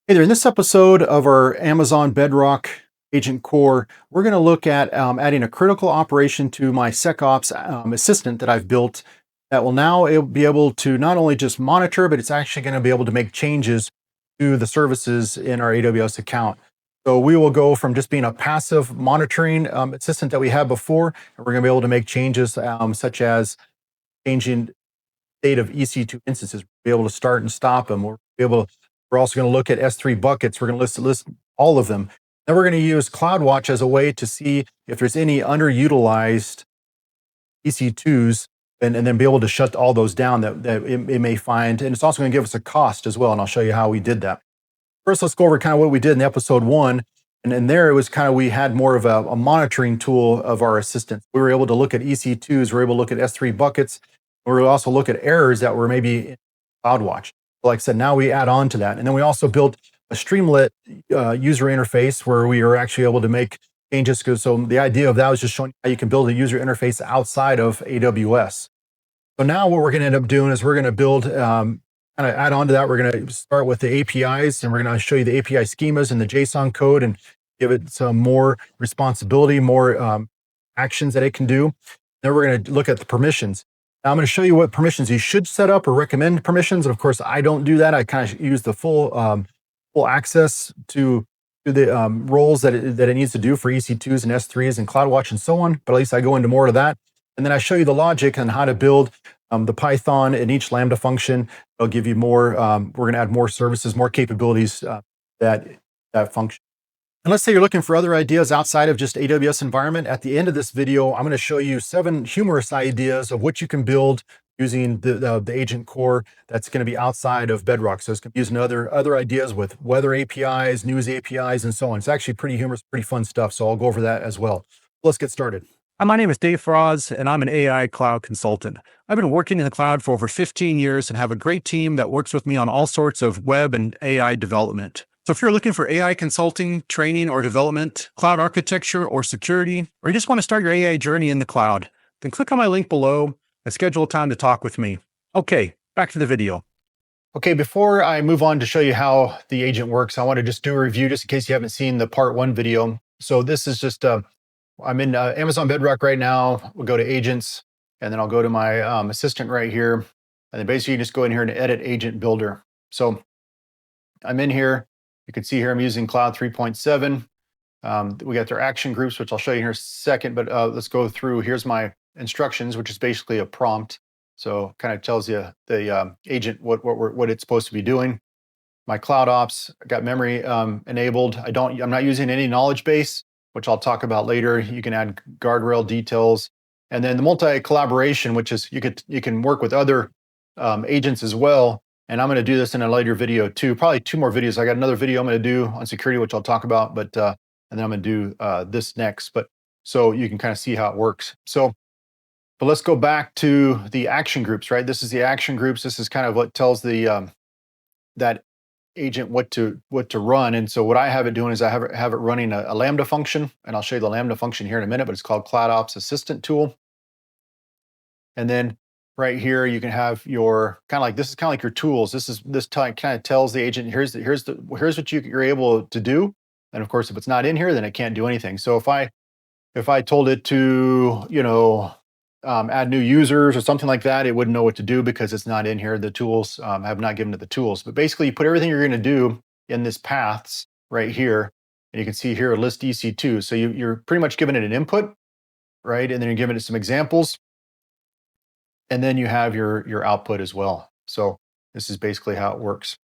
Hey there, in this episode of our Amazon Bedrock Agent Core, we're going to look at adding a critical operation to my SecOps assistant that I've built that will now be able to not only just monitor, but it's actually going to be able to make changes to the services in our AWS account. So we will go from just being a passive monitoring assistant that we had before, and we're going to be able to make changes such as changing state of EC2 instances. We'll be able to start and stop them. We're also going to look at S3 buckets. We're going to list all of them. Then we're going to use CloudWatch as a way to see if there's any underutilized EC2s and then be able to shut all those down that it may find. And it's also going to give us a cost as well. And I'll show you how we did that. First, let's go over kind of what we did in episode 1. And there it was kind of, we had more of a monitoring tool of our assistant. We were able to look at EC2s, we were able to look at S3 buckets. We were also look at errors that were maybe in CloudWatch. Like I said, now we add on to that. And then we also built a Streamlit user interface where we are actually able to make changes. So the idea of that was just showing how you can build a user interface outside of AWS. So now what we're going to end up doing is we're going to build, kind of add on to that. We're going to start with the APIs, and we're going to show you the API schemas and the JSON code and give it some more responsibility, more actions that it can do. Then we're going to look at the permissions. Now I'm going to show you what permissions you should set up or recommend permissions. And of course, I don't do that. I kind of use the full access to the roles that it needs to do for EC2s and S3s and CloudWatch and so on. But at least I go into more of that. And then I show you the logic and how to build the Python in each Lambda function. It'll give you more, we're going to add more services, more capabilities that function. And let's say you're looking for other ideas outside of just AWS environment. At the end of this video, I'm going to show you 7 humorous ideas of what you can build using the Agent Core that's going to be outside of Bedrock. So it's going to be using other ideas with weather APIs, news APIs, and so on. It's actually pretty humorous, pretty fun stuff. So I'll go over that as well. Let's get started. Hi, my name is Dave Froz, and I'm an AI cloud consultant. I've been working in the cloud for over 15 years and have a great team that works with me on all sorts of web and AI development. So if you're looking for AI consulting, training, or development, cloud architecture, or security, or you just want to start your AI journey in the cloud, then click on my link below and schedule a time to talk with me. Okay, back to the video. Okay, before I move on to show you how the agent works, I want to just do a review just in case you haven't seen the part 1 video. So this is just, I'm in Amazon Bedrock right now. We'll go to agents, and then I'll go to my assistant right here. And then basically you just go in here and edit agent builder. So I'm in here. You can see here I'm using Cloud 3.7. We got their action groups, which I'll show you here in a second, but let's go through. Here's my instructions, which is basically a prompt. So kind of tells you the agent what it's supposed to be doing. My CloudOps, I got memory enabled. I'm not using any knowledge base, which I'll talk about later. You can add guardrail details. And then the multi-collaboration, which is you can work with other agents as well. And I'm going to do this in a later video too, probably 2 more videos. I got another video I'm going to do on security, which I'll talk about, but and then I'm going to do this next. But so you can kind of see how it works. But let's go back to the action groups, right? This is the action groups. This is kind of what tells the that agent what to run. And so what I have it doing is I have it running a Lambda function, and I'll show you the Lambda function here in a minute. But it's called CloudOps Assistant Tool. And then right here, you can have your this is kind of like your tools. This kind of tells the agent here's what you're able to do. And of course, if it's not in here, then it can't do anything. So if I told it to add new users or something like that, it wouldn't know what to do because it's not in here. The tools have not given it the tools. But basically, you put everything you're going to do in this paths right here, and you can see here list EC2. So you're pretty much giving it an input, right? And then you're giving it some examples. And then you have your output as well. So this is basically how it works.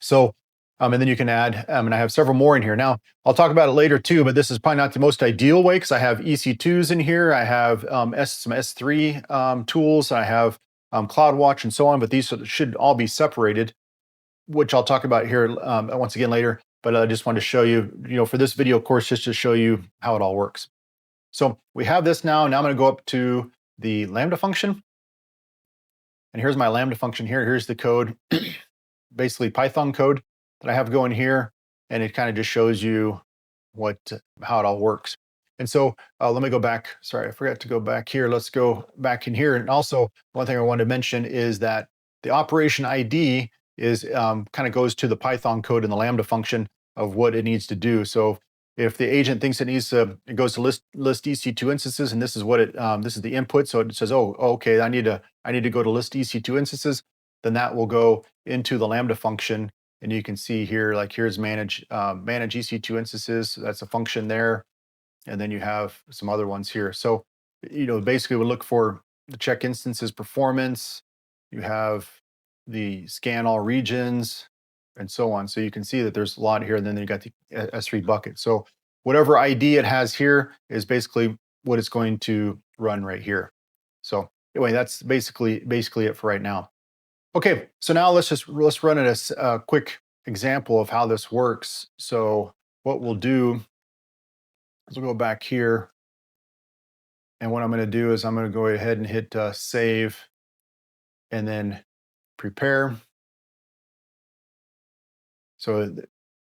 So, and then you can add, and I have several more in here. Now, I'll talk about it later too, but this is probably not the most ideal way because I have EC2s in here. I have some S3 tools. I have CloudWatch and so on, but these should all be separated, which I'll talk about here once again later. But I just wanted to show you, for this video course, just to show you how it all works. So we have this now. Now I'm going to go up to the Lambda function. And here's my Lambda function here. Here's the code, basically Python code that I have going here. And it kind of just shows you how it all works. And so let me go back. Sorry, I forgot to go back here. Let's go back in here. And also, one thing I wanted to mention is that the operation ID is kind of goes to the Python code and the Lambda function of what it needs to do. So if the agent thinks it needs to, it goes to list EC2 instances, and this is what it, this is the input. So it says, oh, okay, I need to go to list EC2 instances. Then that will go into the Lambda function, and you can see here, like here's manage EC2 instances. That's a function there, and then you have some other ones here. So basically, we look for the check instances performance. You have the scan all regions, and so on. So you can see that there's a lot here, and then you got the S3 bucket. So whatever ID it has here is basically what it's going to run right here. So anyway, that's basically it for right now. Okay, so now let's run a quick example of how this works. So what we'll do is we'll go back here, and what I'm going to do is I'm going to go ahead and hit save, and then prepare. So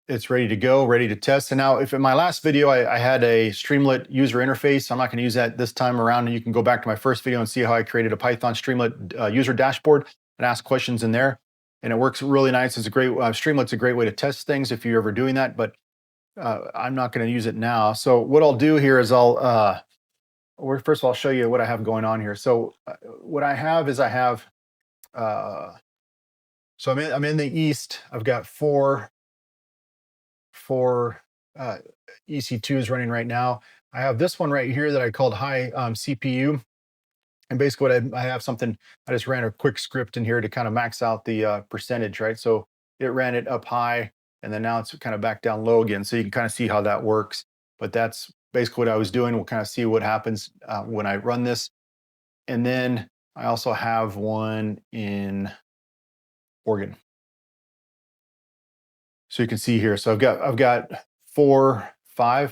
it's ready to go, ready to test. And now, if in my last video I had a Streamlit user interface, I'm not going to use that this time around. And you can go back to my first video and see how I created a Python Streamlit user dashboard and ask questions in there. And it works really nice. It's a great Streamlit's a great way to test things if you're ever doing that. But I'm not going to use it now. So what I'll do here is first of all, I'll show you what I have going on here. So what I have is so I'm in the East. I've got four EC2s running right now. I have this one right here that I called high CPU. And basically what I have something, I just ran a quick script in here to kind of max out the percentage, right? So it ran it up high, and then now it's kind of back down low again. So you can kind of see how that works. But that's basically what I was doing. We'll kind of see what happens when I run this. And then I also have one in Oregon. So you can see here. So I've got five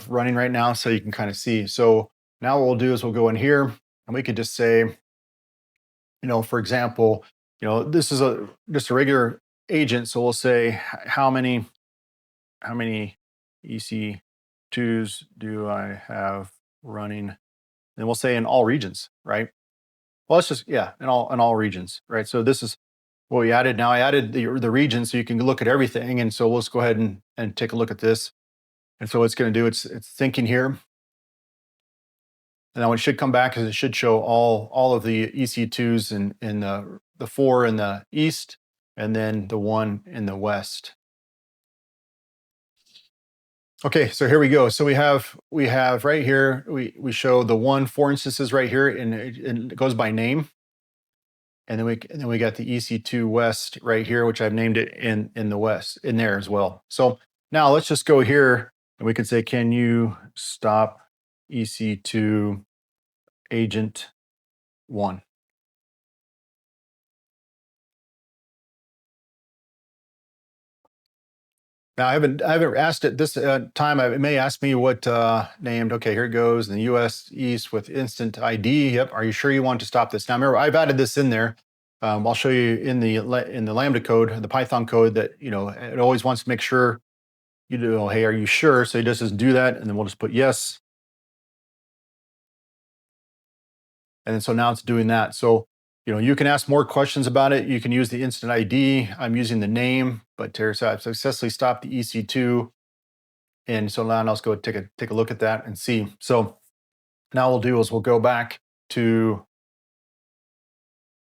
running right now. So you can kind of see. So now what we'll do is we'll go in here, and we could just say, for example, this is just a regular agent. So we'll say how many EC2s do I have running? And we'll say in all regions, right? Well, it's just, yeah, in all regions, right? So this is what we added. Now I added the region so you can look at everything. And so let's go ahead and take a look at this. And so what it's going to do, it's thinking here. And now what it should come back is it should show all of the EC2s in the 4 in the East, and then the 1 in the West. Okay, so here we go. So we have right here, we show the 4 instances right here, and it goes by name. And then we got the EC2 West right here, which I've named it in the West in there as well. So now let's just go here, and we can say, can you stop EC2 Agent 1? Now I haven't asked it this time. It may ask me what named. Okay, here it goes. In the US East with instant ID. Yep. Are you sure you want to stop this? Now remember, I've added this in there. I'll show you in the Lambda code, the Python code, that it always wants to make sure hey, are you sure? So it just doesn't do that, and then we'll just put yes. And then so now it's doing that. So you can ask more questions about it. You can use the instant ID. I'm using the name, but I've successfully stopped the EC2. And so now let's go take a look at that and see. So now we'll do is we'll go back to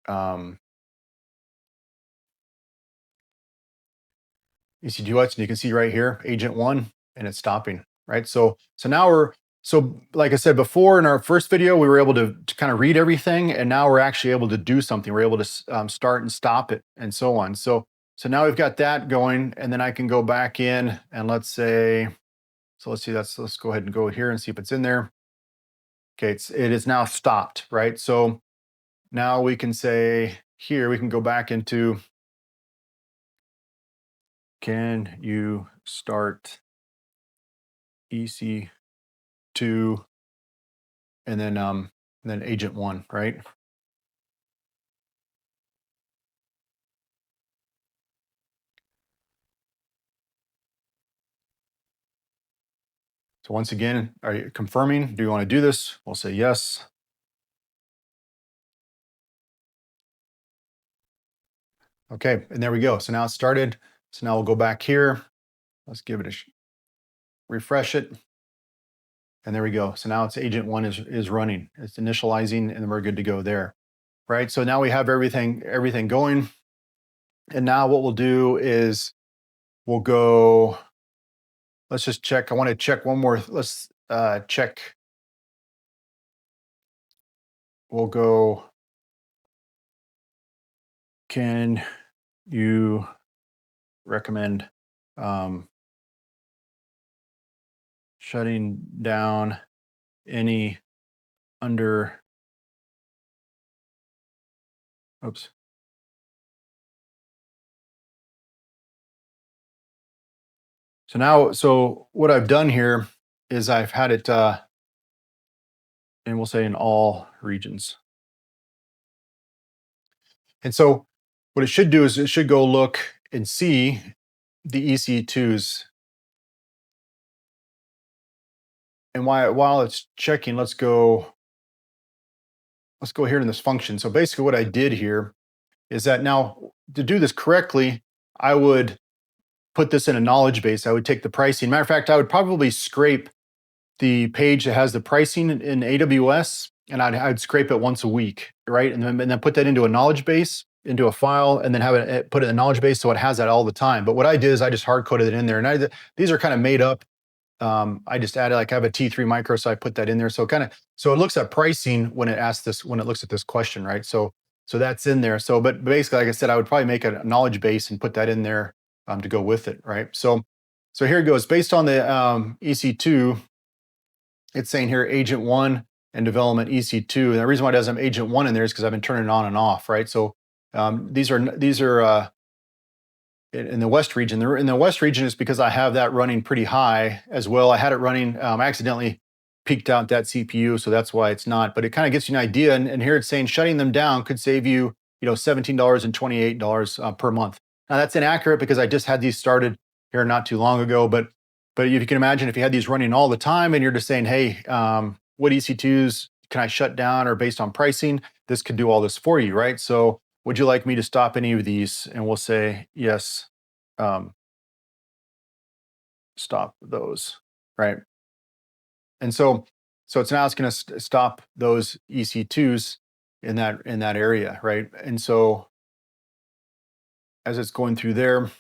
EC2X, and you can see right here, Agent 1, and it's stopping, right? So now like I said before in our first video, we were able to kind of read everything, and now we're actually able to do something. We're able to start and stop it, and so on. So now we've got that going, and then I can go back in and let's see, let's go ahead and go here and see if it's in there. Okay, it is now stopped, right? So now we can say here, we can go back into, can you start EC2 and then Agent 1, right? So once again, are you confirming? Do you want to do this? We'll say yes. Okay, and there we go. So now it's started. So now we'll go back here. Let's give it a refresh it. And there we go. So now it's agent one is running. It's initializing, and then we're good to go there. Right. So now we have everything going. And now what we'll do is we'll go. Let's just check. I want to check one more. Let's check. We'll go. Can you recommend shutting down any under, oops. So now, so what I've done here is I've had it, and we'll say in all regions. And so what it should do is it should go look and see the EC2s. And while it's checking, let's go here in this function. So basically what I did here is that now to do this correctly, I would put this in a knowledge base. I would take the pricing. Matter of fact, I would probably scrape the page that has the pricing in AWS, and I'd scrape it once a week, right? And then put that into a knowledge base, into a file, and then have it put it in a knowledge base so it has that all the time. But what I did is I just hard coded it in there, and these are kind of made up. I just added, like, I have a T3 micro, so I put that in there. So it looks at pricing when it looks at this question, right? So that's in there. So, but basically, like I said, I would probably make a knowledge base and put that in there to go with it, right? So here it goes. Based on the EC2, it's saying here agent one and development EC2. And the reason why it does have agent one in there is because I've been turning it on and off, right? So these are in the West region. In the West region is because I have that running pretty high as well. I had it running, I accidentally peaked out that CPU, so that's why it's not. But it kind of gives you an idea. And here it's saying shutting them down could save you, $17 and $28 per month. Now that's inaccurate because I just had these started here not too long ago. But if you can imagine, if you had these running all the time and you're just saying, hey, what EC2s can I shut down, or based on pricing, this could do all this for you, right? So would you like me to stop any of these? And we'll say, yes, stop those, right? And so it's now it's going to stop those EC2s in that area, right? And so as it's going through there,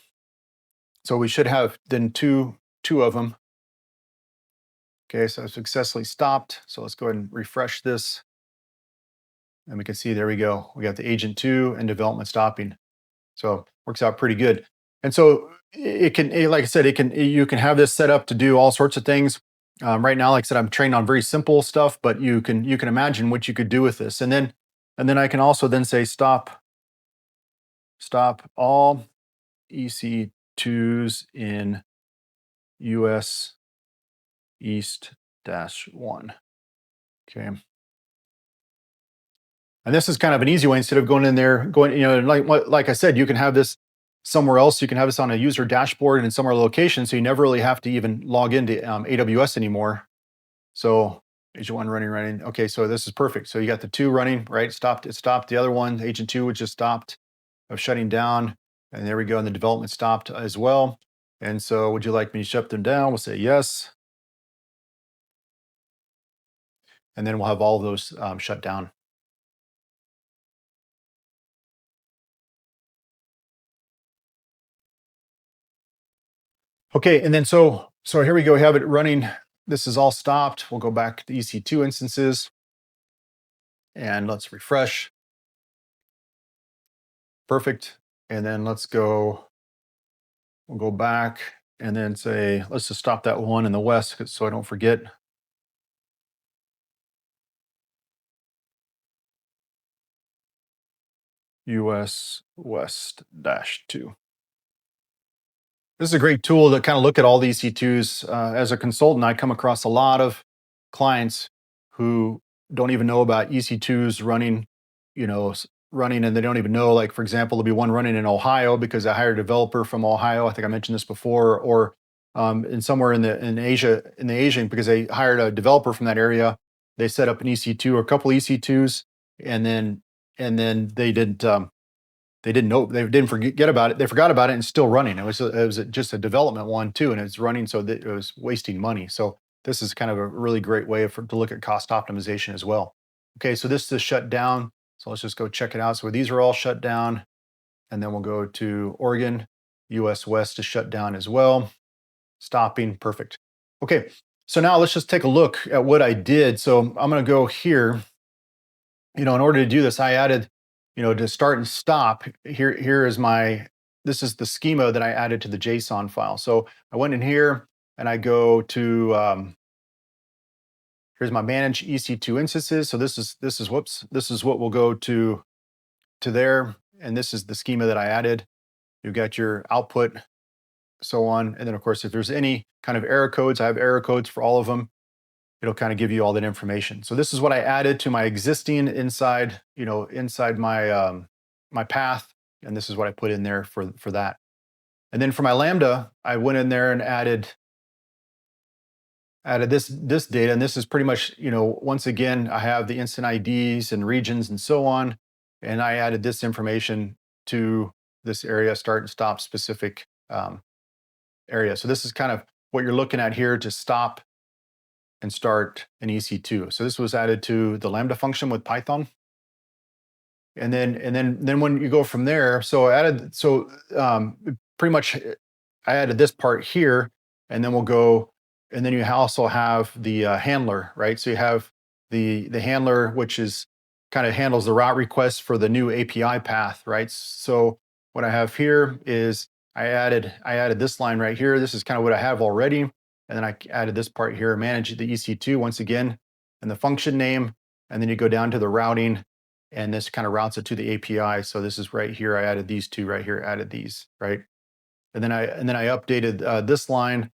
so we should have then two of them. Okay, so I've successfully stopped. So let's go ahead and refresh this. And we can see, there we go. We got the agent 2 and development stopping. So works out pretty good. And so it can, like I said, you can have this set up to do all sorts of things. Right now, like I said, I'm trained on very simple stuff, but you can imagine what you could do with this. And then I can also then say stop all EC2s in US East -1. Okay. And this is kind of an easy way. Instead of going in there, like I said, you can have this somewhere else. You can have this on a user dashboard in some other location, so you never really have to even log into AWS anymore. So agent 1 running. Okay, so this is perfect. So you got the 2 running, right? It stopped the other one. Agent 2 was just stopped of shutting down. And there we go. And the development stopped as well. And so would you like me to shut them down? We'll say yes. And then we'll have all of those shut down. Okay, and then so here we go. We have it running. This is all stopped. We'll go back to EC2 instances, and let's refresh. Perfect. And then we'll go back and then say, let's just stop that one in the West so I don't forget. US West -2. This is a great tool to kind of look at all the EC2s. As a consultant, I come across a lot of clients who don't even know about EC2s running, and they don't even know, like, for example, there'll be one running in Ohio because I hired a developer from Ohio. I think I mentioned this before, or in somewhere in Asia, because they hired a developer from that area. They set up an EC2 or a couple EC2s, and then they didn't. they didn't know, they didn't forget about it. They forgot about it and it's still running. It was just a development one too, and it's running so that it was wasting money. So this is kind of a really great way to look at cost optimization as well. Okay, so this is shut down. So let's just go check it out. So these are all shut down, and then we'll go to Oregon, US West is shut down as well. Stopping, perfect. Okay, so now let's just take a look at what I did. So I'm going to go here. In order to do this, I added, to start and stop. Here is this is the schema that I added to the JSON file. So I went in here and I go to, here's my manage EC2 instances. So this is what will go to there. And this is the schema that I added. You've got your output, so on. And then of course, if there's any kind of error codes, I have error codes for all of them. It'll kind of give you all that information. So this is what I added to my existing inside my my path, and this is what I put in there for that. And then for my Lambda, I went in there and added this data, and this is pretty much, once again, I have the instant IDs and regions and so on, and I added this information to this area, start and stop specific area. So this is kind of what you're looking at here to stop and start an EC2. So this was added to the Lambda function with Python. And then when you go from there, pretty much I added this part here, and then we'll go, and then you also have the handler, right? So you have the handler, which is kind of handles the route requests for the new API path, right? So what I have here is I added this line right here. This is kind of what I have already. And then I added this part here, manage the EC2 once again, and the function name. And then you go down to the routing, and this kind of routes it to the API. So this is right here. I added these two right here, added these, right? And then I updated this line,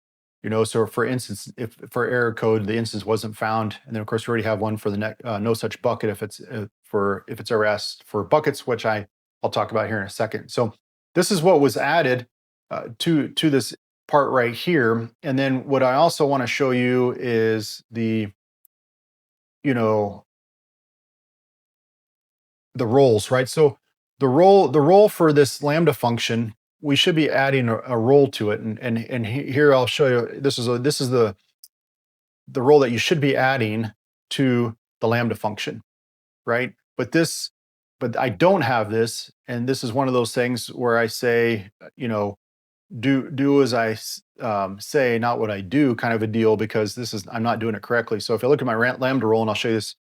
so for instance, if for error code, the instance wasn't found. And then of course we already have one for the no such bucket if it's ever asked for buckets, which I'll talk about here in a second. So this is what was added to this part right here. And then what I also want to show you is the roles, right? So the role for this Lambda function, we should be adding a role to it. And here I'll show you, this is the role that you should be adding to the Lambda function, right? But I don't have this. And this is one of those things where I say, do as I say, not what I do, kind of a deal, because I'm not doing it correctly. So if I look at my Lambda role, and I'll show you this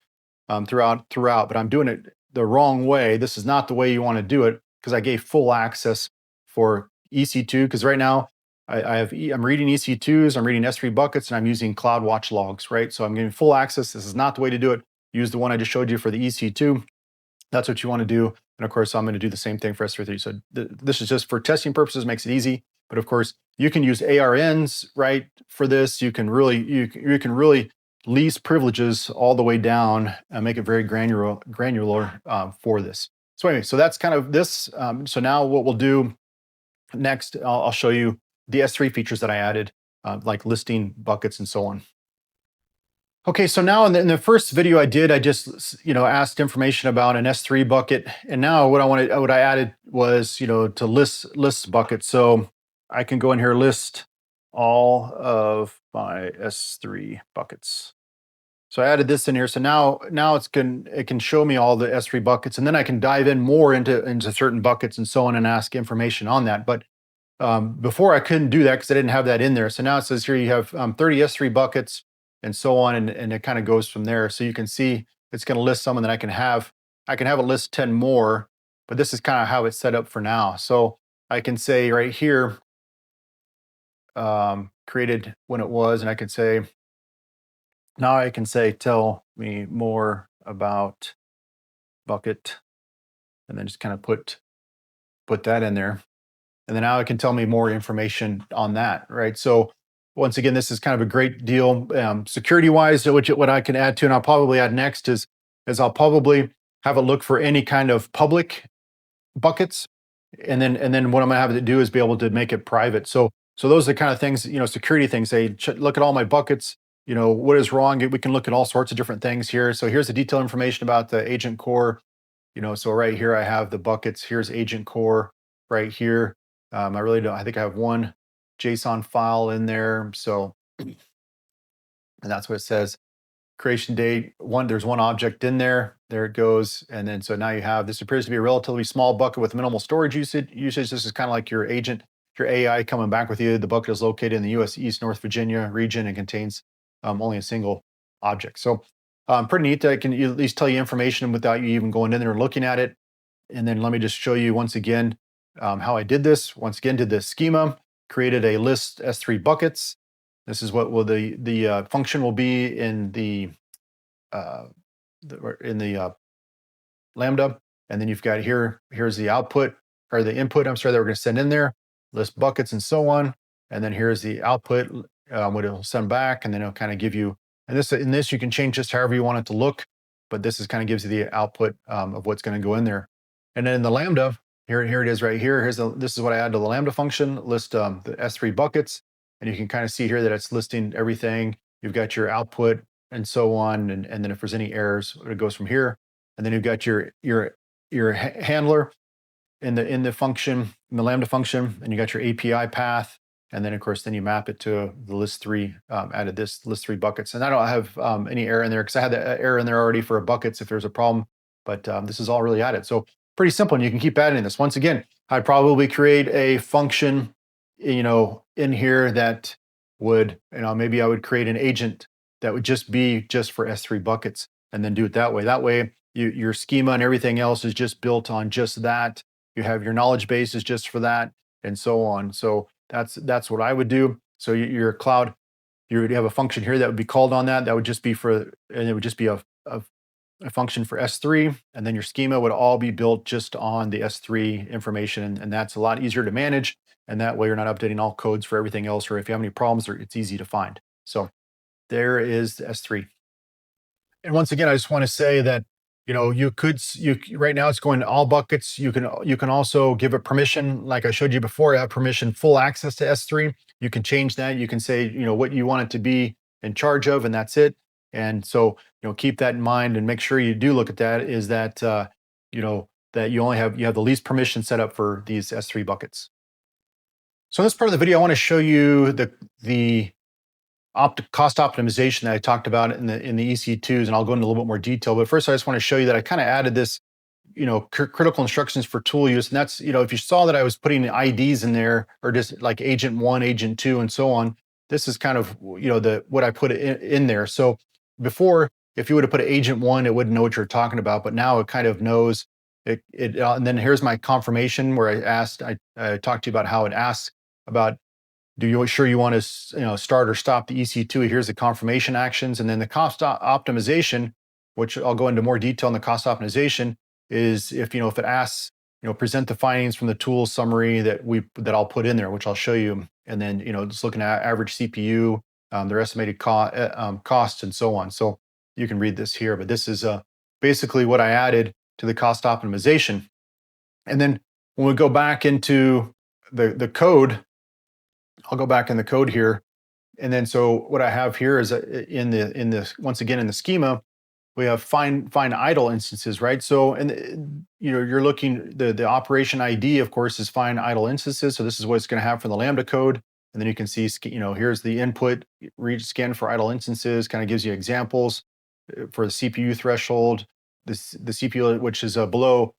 throughout, but I'm doing it the wrong way. This is not the way you want to do it, because I gave full access for EC2. Because right now I'm reading EC2s, I'm reading S3 buckets, and I'm using CloudWatch logs, right? So I'm giving full access. This is not the way to do it. Use the one I just showed you for the EC2. That's what you want to do. And of course, I'm going to do the same thing for S3. So this is just for testing purposes, makes it easy. But of course, you can use ARNs, right, for this. You can really lease privileges all the way down and make it very granular for this. So anyway, so that's kind of this. So now what we'll do next, I'll show you the S3 features that I added, like listing buckets and so on. Okay, so now in the first video I did, I just asked information about an S3 bucket, and now what I added was to list buckets. So I can go in here, list all of my S3 buckets. So I added this in here. So now it can show me all the S3 buckets, and then I can dive in more into certain buckets and so on and ask information on that. But before I couldn't do that because I didn't have that in there. So now it says here you have 30 S3 buckets and so on, and it kind of goes from there. So you can see it's going to list some, and then I can have it list 10 more, but this is kind of how it's set up for now. So I can say right here, created when it was, and I can say, now I can say, tell me more about bucket, and then just kind of put that in there. And then now it can tell me more information on that, right? So once again, this is kind of a great deal security-wise, what I can add to, and I'll probably add next is I'll probably have a look for any kind of public buckets, and then what I'm gonna have to do is be able to make it private. So those are the kind of things, security things. Say, look at all my buckets. What is wrong? We can look at all sorts of different things here. So here's the detailed information about the AgentCore So right here I have the buckets. Here's AgentCore right here. I really don't, I think I have one JSON file in there. So, and that's what it says. Creation date, there's one object in there. There it goes. And then, so now you have, this appears to be a relatively small bucket with minimal storage usage. This is kind of like your agent, your AI coming back with you. The bucket is located in the US East North Virginia region and contains only a single object. So pretty neat that I can at least tell you information without you even going in there and looking at it. And then let me just show you once again how I did this. Once again, did the schema, created a list S3 buckets. This is what will the function will be in the Lambda, and then you've got here's the output or the input. I'm sorry, that we're going to send in there, list buckets and so on, and then here's the output, what it'll send back, and then it'll kind of give you. And this you can change just however you want it to look, but this is kind of gives you the output of what's going to go in there. And then in the Lambda, here it is right here. This is what I add to the Lambda function, list the S3 buckets, and you can kind of see here that it's listing everything. You've got your output and so on, and then if there's any errors, it goes from here. And then you've got your handler in the function, in the Lambda function, and you got your API path, and then of course then you map it to the list 3, added this list 3 buckets. And I don't have any error in there because I had the error in there already for buckets if there's a problem, but this is all really added. So pretty simple, and you can keep adding this. Once again, I'd probably create a function, in here that would, maybe I would create an agent that would just be for S3 buckets and then do it that way. That way, your schema and everything else is just built on just that. You have your knowledge base is just for that, and so on. So that's what I would do. So your cloud, you would have a function here that would be called on that. That would just be and it would just be a function for S3, and then your schema would all be built just on the S3 information, and that's a lot easier to manage. And that way, you're not updating all codes for everything else, or if you have any problems, it's easy to find. So there is S3. And once again, I just want to say that you right now it's going to all buckets. You can also give it permission, like I showed you before. I have permission full access to S3. You can change that. You can say what you want it to be in charge of, and that's it. And so keep that in mind and make sure you do look at that. Is that that you have the least permission set up for these S3 buckets. So in this part of the video, I want to show you the cost optimization that I talked about in the EC2s, and I'll go into a little bit more detail. But first, I just want to show you that I kind of added this, critical instructions for tool use, and that's if you saw that I was putting the IDs in there, or just like Agent 1, Agent 2, and so on. This is kind of what I put in there. So before, if you would have put Agent 1, it wouldn't know what you're talking about, but now it kind of knows it. And then here's my confirmation where I talked to you about how it asks about, do you sure you want to start or stop the EC2? Here's the confirmation actions, and then the cost optimization, which I'll go into more detail on the cost optimization, is if it asks present the findings from the tool summary that I'll put in there, which I'll show you, and then just looking at average CPU, their estimated costs, and so on. So you can read this here, but this is basically what I added to the cost optimization. And then when we go back into the code, I'll go back in the code here. And then so what I have here is once again in the schema, we have find idle instances, right? So, and you're looking, the operation ID, of course, is find idle instances. So this is what it's going to have for the Lambda code. And then you can see, here's the input, read scan for idle instances, kind of gives you examples for the CPU threshold, the CPU, which is below,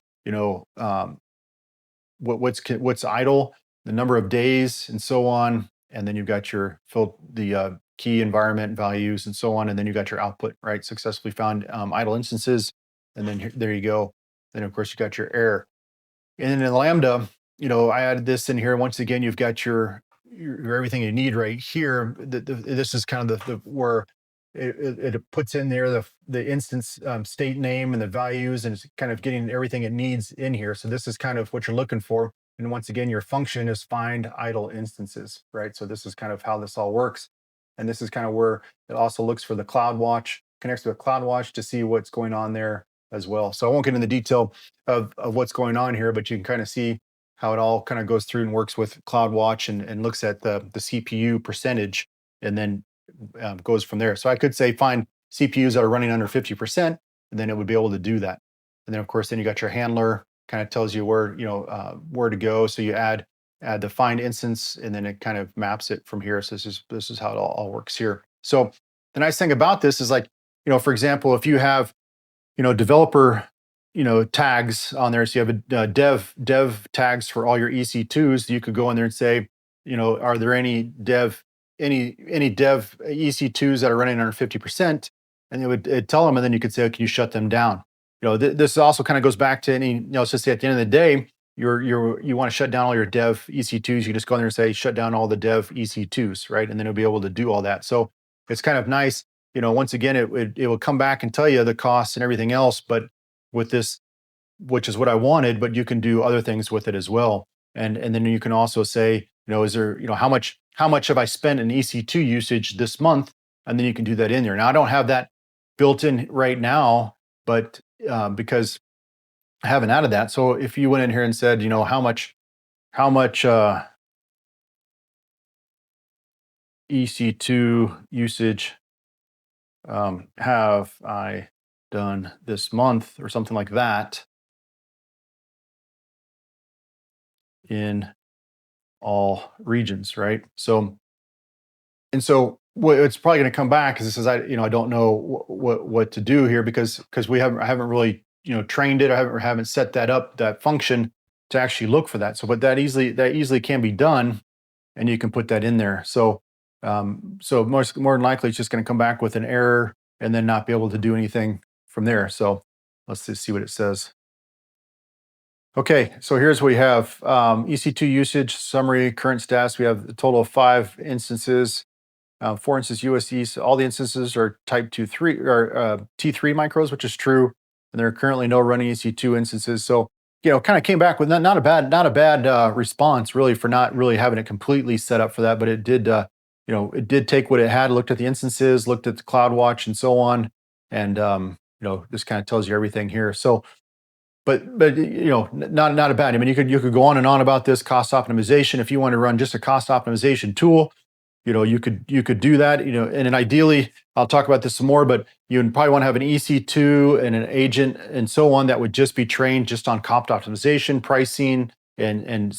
what's idle, the number of days, and so on. And then you've got the key environment values and so on. And then you got your output, right? Successfully found idle instances. And then there you go. Then of course you got your error. And then in Lambda, I added this in here. Once again, you've got your everything you need right here. This is kind of where it puts in there the instance state name and the values, and it's kind of getting everything it needs in here. So this is kind of what you're looking for. And once again, your function is find idle instances, right? So this is kind of how this all works. And this is kind of where it also looks for the CloudWatch, connects to the CloudWatch to see what's going on there as well. So I won't get into the detail of what's going on here, but you can kind of see how it all kind of goes through and works with CloudWatch and looks at the CPU percentage, and then goes from there. So I could say find CPUs that are running under 50%, and then it would be able to do that. And then of course, then you got your handler, kind of tells you where, where to go. So you add the find instance, and then it kind of maps it from here. So this is how it all works here. So the nice thing about this is, like, for example, if you have, developer, tags on there, so you have a dev tags for all your EC2s, you could go in there and say, are there any dev EC2s that are running under 50%? And it'd tell them, and then you could say, can you shut them down? This also kind of goes back to any, let's just say at the end of the day, you want to shut down all your dev EC2s. You just go in there and say, shut down all the dev EC2s, right? And then it'll be able to do all that. So it's kind of nice. Once again, it will come back and tell you the costs and everything else, but with this, which is what I wanted, but you can do other things with it as well. And then you can also say, is there, how much have I spent in EC2 usage this month? And then you can do that in there. Now, I don't have that built in right now, but because I haven't added that. So if you went in here and said, how much EC2 usage have I done this month, or something like that, in all regions, right? So it's probably going to come back, because it says, I don't know what to do here, because I haven't really trained it. I haven't set that function to actually look for that. So, but that easily can be done, and you can put that in there. So more than likely, it's just going to come back with an error and then not be able to do anything from there. So let's just see what it says. Okay, so here's what we have: EC2 usage summary, current status. We have a total of 5 instances. 4 instances USD. So all the instances are type 2.3 or T3 micros, which is true, and there are currently no running EC2 instances. So kind of came back with not a bad response, really, for not really having it completely set up for that. But it did it did take what it had, looked at the instances, looked at the CloudWatch, and so on, and this kind of tells you everything here. So. But not a bad. I mean, you could go on and on about this cost optimization. If you want to run just a cost optimization tool, you could do that, and then ideally, I'll talk about this some more, but you would probably want to have an EC2 and an agent and so on that would just be trained just on cost optimization, pricing, and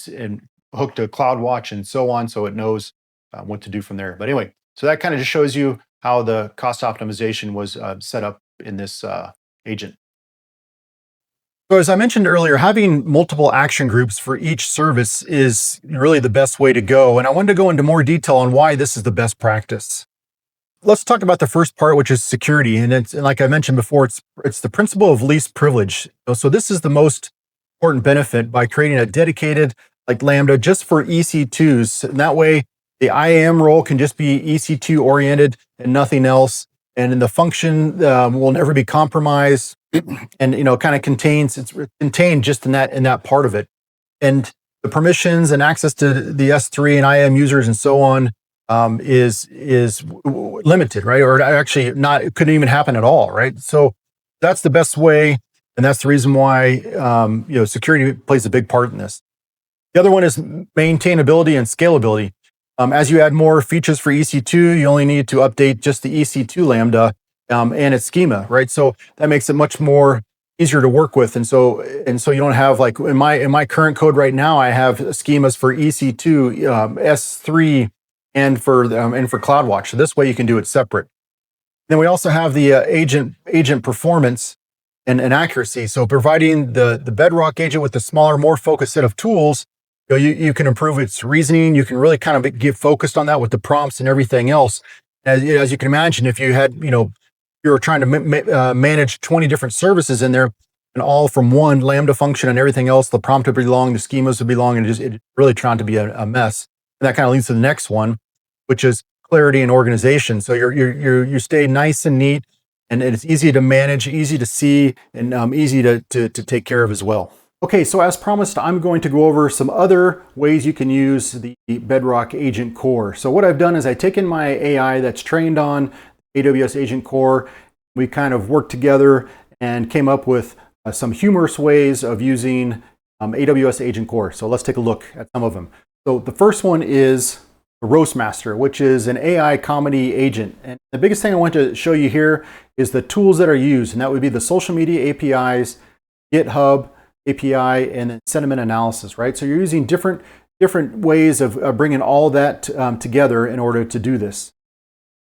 hooked to CloudWatch and so on, so it knows what to do from there. But anyway, so that kind of just shows you how the cost optimization was set up in this agent. So as I mentioned earlier, having multiple action groups for each service is really the best way to go. And I wanted to go into more detail on why this is the best practice. Let's talk about the first part, which is security. And like I mentioned before, it's the principle of least privilege. So this is the most important benefit by creating a dedicated Lambda just for EC2s. And that way, the IAM role can just be EC2 oriented and nothing else. And then the function will never be compromised, and kind of it's contained just in that part of it. And the permissions and access to the S3 and IAM users and so on is limited, right? Or actually it couldn't even happen at all, right? So that's the best way, and that's the reason why security plays a big part in this. The other one is maintainability and scalability. As you add more features for EC2, you only need to update just the EC2 Lambda and its schema, right? So that makes it much more easier to work with. And so you don't have, like in my current code right now, I have schemas for EC2, S3, and for CloudWatch. So this way you can do it separate. Then we also have the agent performance and accuracy. So providing the Bedrock agent with a smaller, more focused set of tools, you can improve its reasoning. You can really kind of get focused on that with the prompts and everything else. As you can imagine, if you had, you were trying to manage 20 different services in there, and all from one Lambda function and everything else, the prompt would be long, the schemas would be long, and it really turned out to be a mess. And that kind of leads to the next one, which is clarity and organization. So you stay nice and neat, and it's easy to manage, easy to see, and easy to take care of as well. Okay, so as promised, I'm going to go over some other ways you can use the Bedrock AgentCore. So what I've done is I've taken my AI that's trained on AWS AgentCore. We kind of worked together and came up with some humorous ways of using AWS AgentCore. So let's take a look at some of them. So the first one is the Roastmaster, which is an AI comedy agent. And the biggest thing I want to show you here is the tools that are used, and that would be the social media APIs GitHub API, and then sentiment analysis, right? So you're using different ways of bringing all that together in order to do this.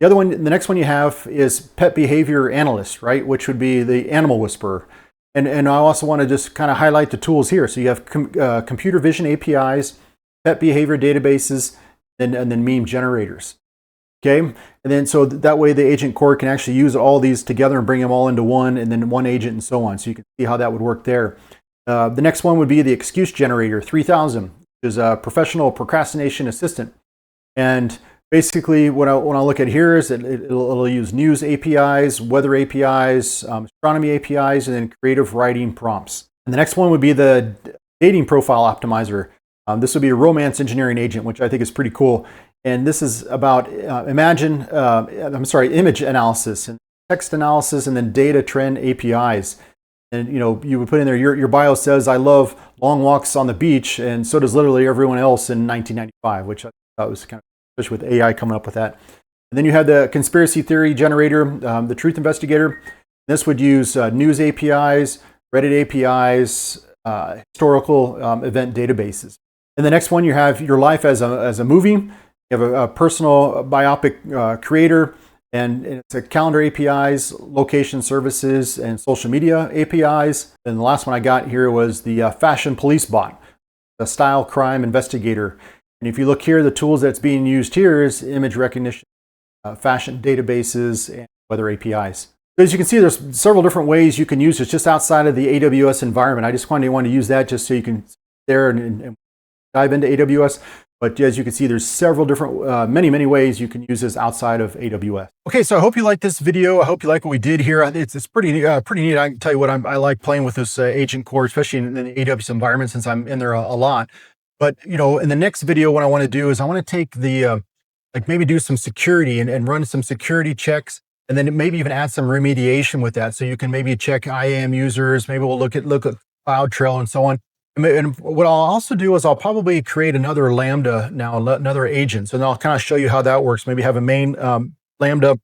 The other one, the next one you have is pet behavior analyst, right? Which would be the animal whisperer. And I also want to just kind of highlight the tools here. So you have computer vision APIs, pet behavior databases, and then meme generators. Okay, and then so that way the AgenCore can actually use all these together and bring them all into one, and then one agent and so on. So you can see how that would work there. The next one would be the excuse generator 3000, which is a professional procrastination assistant. And basically what I look at here is it'll use news APIs, weather APIs, astronomy APIs, and then creative writing prompts. And the next one would be the dating profile optimizer. This would be a romance engineering agent, which I think is pretty cool. And this is about image analysis and text analysis, and then data trend APIs. And you would put in there, your bio says, I love long walks on the beach, and so does literally everyone else in 1995, which I thought was kind of, especially with AI coming up with that. And then you have the conspiracy theory generator, the truth investigator. This would use news APIs, Reddit APIs, historical event databases. And the next one, you have your life as a movie. You have a personal biopic creator, and it's a calendar APIs, location services, and social media APIs. And the last one I got here was the fashion police bot, the style crime investigator. And if you look here, the tools that's being used here is image recognition, fashion databases, and weather APIs. As you can see, there's several different ways you can use this just outside of the AWS environment. I just want to use that just so you can there and dive into AWS. But as you can see, there's several different, many ways you can use this outside of AWS. Okay, so I hope you like this video. I hope you like what we did here. It's pretty neat. I can tell you what I like playing with this AgenCore, especially in the AWS environment, since I'm in there a lot. But in the next video, what I want to do is I want to take the like maybe do some security and run some security checks, and then maybe even add some remediation with that. So you can maybe check IAM users. Maybe we'll look at CloudTrail and so on. And what I'll also do is I'll probably create another Lambda now, another agent. So then I'll kind of show you how that works. Maybe have a main Lambda,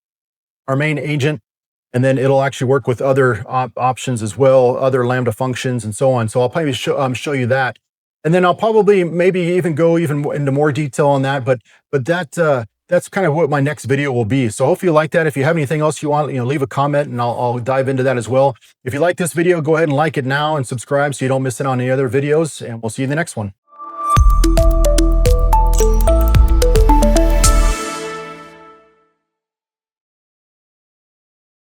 our main agent, and then it'll actually work with other options as well, other Lambda functions and so on. So I'll probably show you that. And then I'll probably maybe even go into more detail on that. But that's kind of what my next video will be. So hopefully you like that. If you have anything else you want, leave a comment and I'll dive into that as well. If you like this video, go ahead and like it now and subscribe so you don't miss it on any other videos. And we'll see you in the next one.